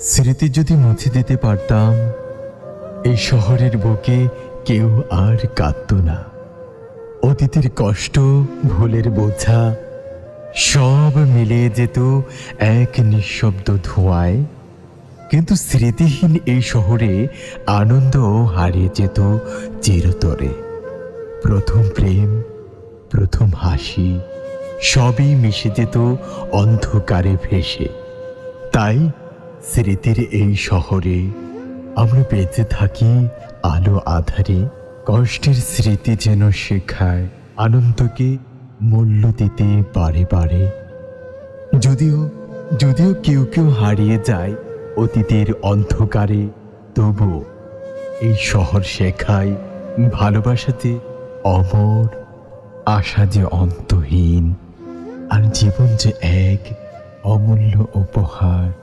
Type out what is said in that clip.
স্মৃতি যদি মুছে দিতে পারতাম, এই শহরের বুকে কেউ আর কাঁদত না। অতীতের কষ্ট, ভুলের বোঝা সব মিলিয়ে যেত এক নিঃশব্দ ধোঁয়ায়। কিন্তু স্মৃতিহীন এই শহরে আনন্দ হারিয়ে যেত চিরতরে। প্রথম প্রেম, প্রথম হাসি সবই মিশে যেত অন্ধকারে ভেসে। তাই স্মৃতির এই শহরে আমরা বেঁচে থাকি আলো আধারে। কষ্টের স্মৃতি যেন শেখায় আনন্দকে মূল্য দিতে বারে বারে। যদিও যদিও কেউ কেউ হারিয়ে যায় অতীতের অন্ধকারে, তবু এই শহর শেখায় ভালোবাসা যে অমর, আশা যে অন্তহীন, আর জীবন যে এক অমূল্য উপহার।